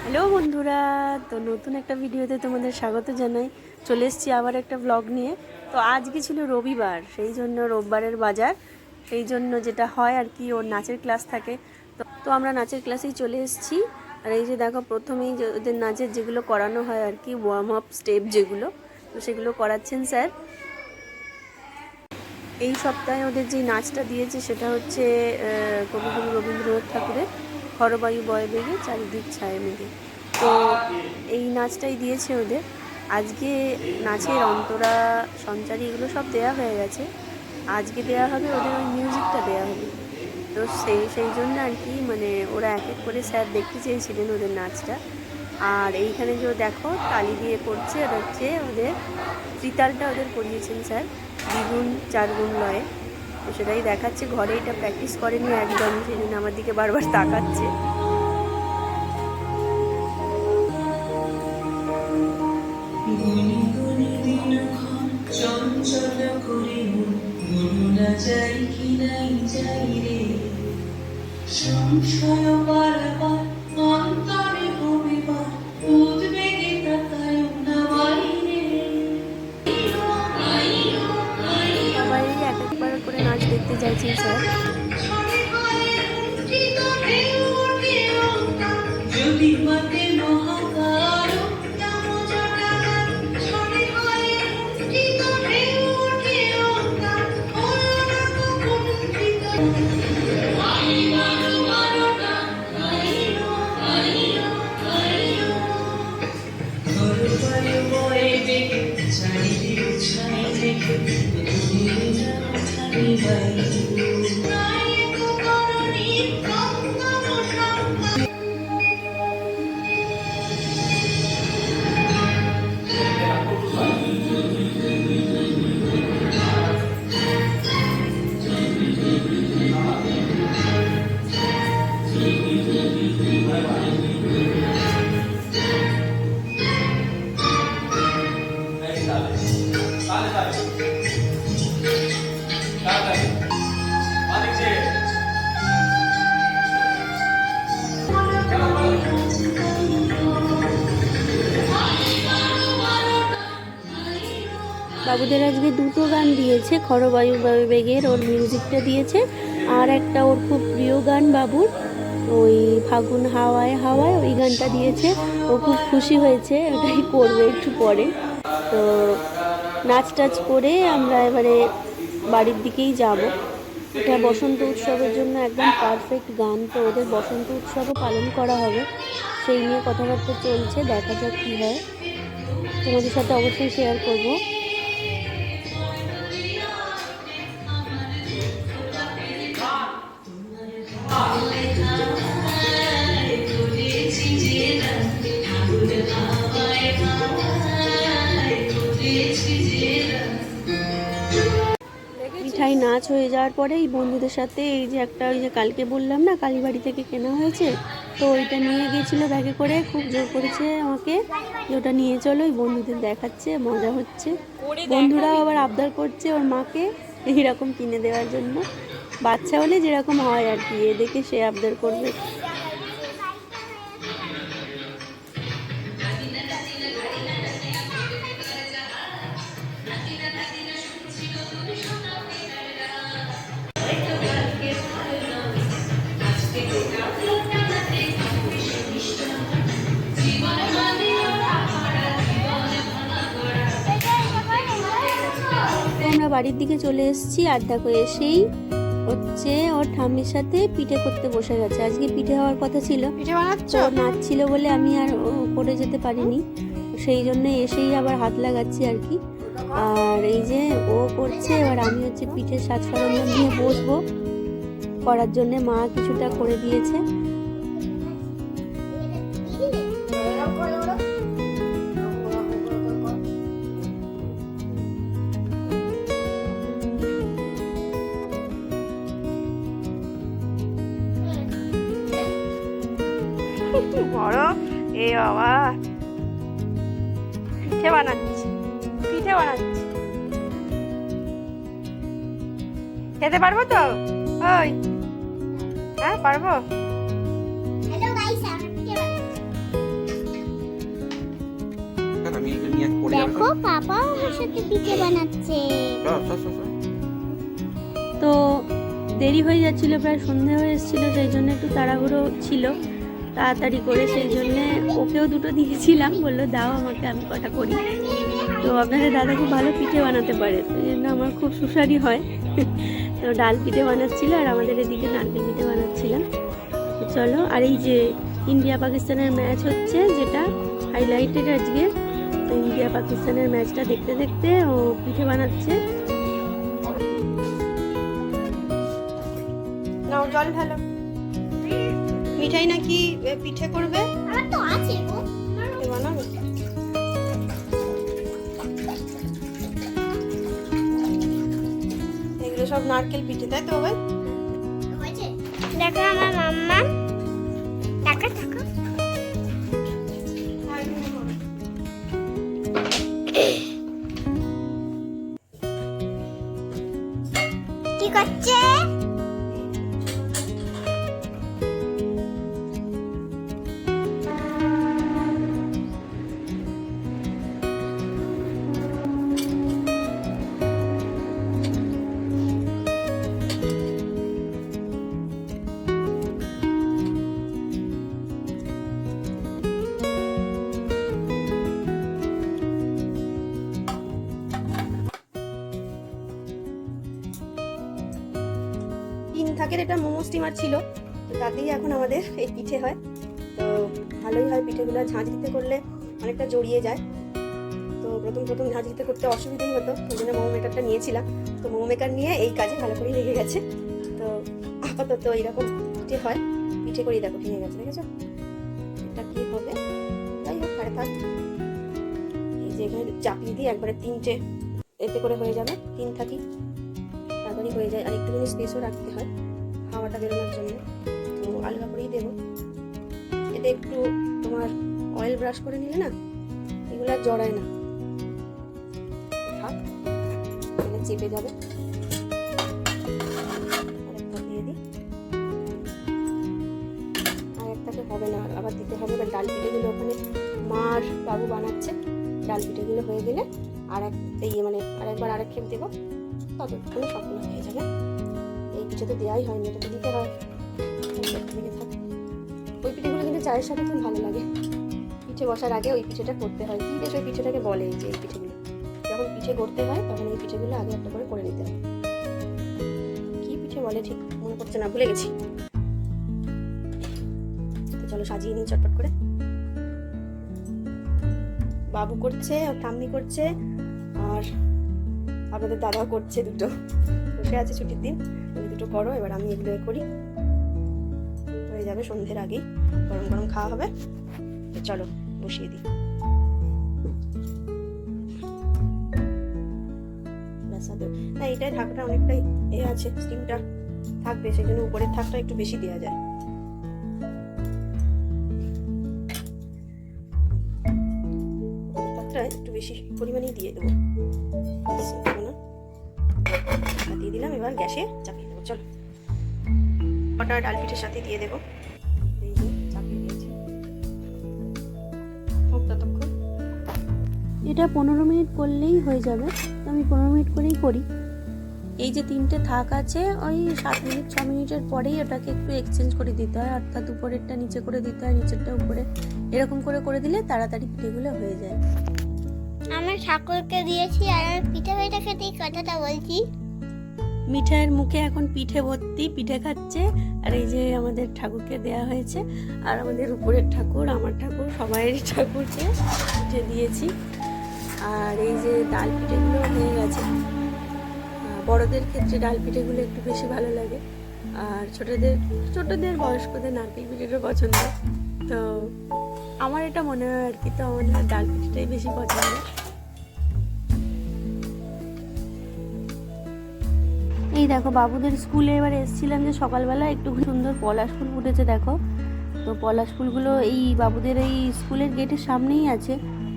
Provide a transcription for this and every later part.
Hello বন্ধুরা, তো নতুন একটা ভিডিওতে তোমাদের স্বাগত জানাই। চলে এসেছি আবার একটা ব্লগ নিয়ে। তো আজকে ছিল রবিবার, সেই জন্য রোববারের বাজার, সেই জন্য যেটা হয় আর কি, ওর নাচের ক্লাস থাকে। তো আমরা নাচের ক্লাসেই চলে এসেছি। আর এই যে দেখো, প্রথমেই যে ওদের নাচের যেগুলো করানো হয় আর কি, ওয়ার্ম আপ স্টেপ যেগুলো, তো সেগুলো করাচ্ছেন স্যার। এই সপ্তাহে ওদের যে নাচটা দিয়েছে সেটা হচ্ছে কবিগুরু রবীন্দ্রনাথ ঠাকুরের হরবায়ু বয় বেগে চারিদিক ছায়া মেঘে। তো এই নাচটাই দিয়েছে ওদের আজকে। নাচের অন্তরা, সঞ্চারী এগুলো সব দেয়া হয়ে গেছে, আজকে দেয়া হবে ওদের ওই মিউজিকটা দেয়া হবে। তো সেই জন্য আর কি, মানে ওরা এক এক করে স্যার দেখতে চেয়েছিলেন ওদের নাচটা। আর এইখানে যে দেখো তালি দিয়ে করছে, ওটা হচ্ছে ওদের ত্রিতালটা ওদের করিয়েছেন স্যার, দ্বিগুণ চারগুণ লয়ে। তো সেটাই দেখাচ্ছে, ঘরে এটা প্র্যাকটিস করেনি একদমই, সেই জন্য আমার দিকে বারবার তাকাচ্ছে। সবাই এক একবার করে নাচ দেখতে চাইছেন স্যার। বাবুদের আজকে দুটো গান দিয়েছে, হরবায়ু বয় বেগের ওর মিউজিকটা দিয়েছে, আর একটা ওর খুব প্রিয় গান বাবুর, ওই ফাগুন হাওয়ায় হাওয়ায়, ওই গানটা দিয়েছে। ও খুব খুশি হয়েছে, ওটাই করবে একটু পরে। তো নাচ টাচ করে আমরা এবারে বাড়ির দিকেই যাব। এটা বসন্ত উৎসবের জন্য একদম পারফেক্ট গান। তো ওদের বসন্ত উৎসবও পালন করা হবে, সেই নিয়ে কথাবার্তা চলছে, দেখা যাক কী হয়। তোমাদের সাথে অবশ্যই শেয়ার করবো। মিঠাই নাচ হয়ে যাওয়ার পরে এই বন্ধুদের সাথে এই যে একটা, ওই যে কালকে বললাম না কালীবাড়ি থেকে কেনা হয়েছে, তো ওইটা নিয়ে গিয়েছিলো ব্যাগে করে, খুব জোর করেছে আমাকে যে ওটা নিয়ে চলো। ওই বন্ধুদের দেখাচ্ছে, মজা হচ্ছে। বন্ধুরাও আবার আবদার করছে ওর মাকে এইরকম কিনে দেওয়ার জন্য। বাচ্চা হলে যেরকম হয় আর কি, এ দেখে সে আবদার করবে। আমরা বাড়ির দিকে চলে এসেছি, আর দেখো এসেই হচ্ছে ওর ঠাম্মির সাথে পিঠে করতে বসে গেছে। আজকে পিঠে হওয়ার কথা ছিল, তো নাচ ছিল বলে আমি আর করে যেতে পারিনি, সেই জন্য এসেই আবার হাত লাগাচ্ছি আর কি। আর এই যে ও করছে, এবার আমি হচ্ছে পিঠের সাজ সরঞ্জাম নিয়ে বসবো করার জন্যে। মা কিছুটা করে দিয়েছে। বড় এ বাবা, পিঠে বানাচ্ছি, খেতে পারবো তো? ওই হ্যাঁ পারবো। আমি এগুলো নিয়ে পড়ে যাব। দেখো পাপা আমার সাথে পিঠে বানাচ্ছে। তো দেরি হয়ে যাচ্ছিল, প্রায় সন্ধে হয়ে এসেছিলো, সেই জন্য একটু তাড়াহুড়ো ছিল, তাড়াতাড়ি করে সেই জন্যে ওকেও দুটো দিয়েছিলাম, বললো দাও আমাকে, আমি কটা করি। তো আপনাদের দাদা খুব ভালো পিঠে বানাতে পারে, সেই জন্য আমার খুব সুস্বাদু হয়। তো ডাল পিঠে বানাচ্ছিল আর আমাদের এদিকে নারকেল পিঠে বানাচ্ছিলাম। তো চলো, আর এই যে ইন্ডিয়া পাকিস্তানের ম্যাচ হচ্ছে, যেটা হাইলাইটেড আজকে, তো ইন্ডিয়া পাকিস্তানের ম্যাচটা দেখতে দেখতে ও পিঠে বানাচ্ছে। নাও জল ঢালো। মিঠাই নাকি পিঠে করবে? আমার তো আছে গো। বানাবে। এগুলো সব নারকেল পিঠে, তাই তো ভাই? হয়েছে? দেখো আমার মাম্মা। টাকা টাকা। কি করছে? তিন থাকের এটা মোমো স্টিমার ছিল, তো তাতেই এখন আমাদের এই পিঠে হয়। তো ভালোই হয় পিঠেগুলো, ঝাঁঝ দিতে করলে অনেকটা জড়িয়ে যায়। তো প্রথম ঝাঁঝ দিতে করতে অসুবিধাই হতো, ওই জন্য মোমো মেকারটা নিয়েছিলাম। তো মোমো মেকার নিয়ে এই কাজে ভালো করেই লেগে গেছে। তো আপাতত এইরকম পিঠে হয়, পিঠে করেই দেখো ভেঙে গেছে, দেখেছো? এটা কি হবে? যাই হোক, আরে থাক। এই যে এখানে চাপিয়ে দিয়ে একবারে তিনটে এতে করে হয়ে যাবে, তিন থাকি তাড়াতাড়ি হয়ে যায়। আর একটুখানি স্পেসও রাখতে হয় হাওয়াটা বেরোনোর জন্য, তো আলগা করেই দেবো। এতে একটু তোমার অয়েল ব্রাশ করে নিলে না, এগুলো আর জড়ায় না, থাক, এখানে চেপে যাবে। আরেকটা দিয়ে দিই, আর একটাকে হবে না, আবার দিতে হবে। এবার ডাল পিঠেগুলো ওখানে মার বাবু বানাচ্ছে, ডাল পিঠেগুলো হয়ে গেলে আর এক মানে আরেকবার আরেক খেপ দেবো, ততক্ষণে সবগুলো হয়ে যাবে। এই পিঠে তো দেওয়াই হয়নি, এটা তো দিতে হয়। ওই পিঠেগুলো কিন্তু চায়ের সাথে খুব ভালো লাগে। পিঠে বসার আগে ওই পিঠেটা করতে হয়, কি বেশ ওই পিঠেটাকে বলে, এই যে এই পিঠেগুলো যখন পিঠে করতে হয় তখন এই পিঠেগুলো আগে একটা করে নিতে হয়। কি পিঠে বলে ঠিক মনে পড়ছে না, ভুলে গেছি। তো চলো সাজিয়ে নিই চটপট করে। বাবু করছে, ঠাম্মি করছে, আর আপনাদের দাদাও করছে, দুটো বসে আছে ছুটির দিন। তুমি দুটো করো, এবার আমি এগুলো করি, হয়ে যাবে সন্ধ্যের আগেই, গরম গরম খাওয়া হবে। চলো বসিয়ে দিই। না, এটাই ঢাকাটা অনেকটাই আছে, স্টিমটা থাকবে, সেই জন্য উপরের থাকটা একটু বেশি দেওয়া যায়। থাকটা একটু বেশি পরিমাণেই দিয়ে দেবো, দিয়ে দিলাম। এবার গ্যাসে চাপিয়ে দেবো। চলো, কটা ডাল পিঠের সাথে দিয়ে দেবো, এই যে চাপিয়ে দিয়েছি। ততক্ষণ এটা 15 মিনিট করলেই হয়ে যাবে, তো আমি 15 মিনিট করেই করি। এই যে তিনটে থাক আছে, ওই 7 মিনিট 6 মিনিটের পরেই ওটাকে একটু এক্সচেঞ্জ করে দিতে হয়, অর্থাৎ উপরেরটা নিচে করে দিতে হয়, নিচেরটা উপরে, এরকম করে দিলে তাড়াতাড়ি পিঠেগুলো হয়ে যায়। আমার ঠাকুরকে দিয়েছি আর আমি পিঠে খেতে কথাটা বলছি। মিঠাইয়ের মুখে এখন পিঠে ভর্তি, পিঠে খাচ্ছে। আর এই যে আমাদের ঠাকুরকে দেয়া হয়েছে, আর আমাদের উপরের ঠাকুর, আমার ঠাকুর, সবাইয়েরই ঠাকুরকে পিঠে দিয়েছি। আর এই যে ডাল পিঠেগুলো হয়ে গেছে। বড়দের ক্ষেত্রে ডাল পিঠেগুলো একটু বেশি ভালো লাগে, আর ছোটদের বয়স্কদের নারকেল পিঠেটা পছন্দ। তো আমার এটা মনে হয় আর কি, তো আমার ডাল পিঠেটাই বেশি পছন্দ। এই দেখো বাবুদের স্কুলে এবার এসেছিলাম, যে সকালবেলা একটু সুন্দর পলাশ ফুল ফুটেছে দেখো। তো পলাশ ফুলগুলো এই বাবুদের এই স্কুলের গেটের সামনেই আছে,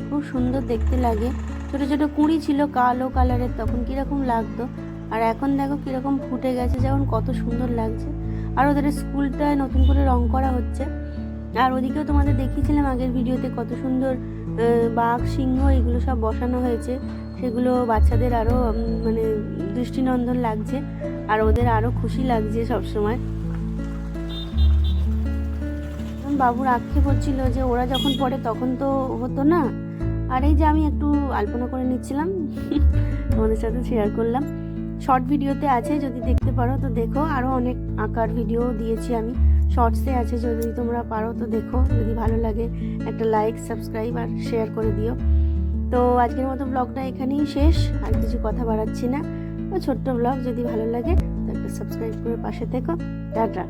খুব সুন্দর দেখতে লাগে। ছোট ছোট কুঁড়ি ছিল কালো কালারের, তখন কীরকম লাগতো, আর এখন দেখো কীরকম ফুটে গেছে, যেমন কত সুন্দর লাগছে। আর ওদের স্কুলটায় নতুন করে রং করা হচ্ছে। আর ওদিকেও তোমাদের দেখিয়েছিলাম আগের ভিডিওতে কত সুন্দর বাঘ সিংহ এগুলো সব বসানো হয়েছে, সেগুলো বাচ্চাদের আরও মানে দৃষ্টিনন্দন লাগছে আর ওদের আরও খুশি লাগছে সবসময়। বাবুর আক্ষেপ হচ্ছিল যে ওরা যখন পড়ে তখন তো হতো না। আর এই যে আমি একটু আলপনা করে নিচ্ছিলাম তোমাদের সাথে শেয়ার করলাম। শর্ট ভিডিওতে আছে, যদি দেখতে পারো তো দেখো। আরও অনেক আঁকার ভিডিও দিয়েছি আমি, শর্টসে আছে, যদি তোমরা পারো তো দেখো। যদি ভালো লাগে একটা লাইক, সাবস্ক্রাইব আর শেয়ার করে দিও। তো আজকের মতো ব্লগটা এখানেই শেষ, আর কিছু কথা বাড়াচ্ছি না। ছোট্ট ব্লগ, যদি ভালো লাগে তো একটা সাবস্ক্রাইব করে পাশে থেকো। টাটা।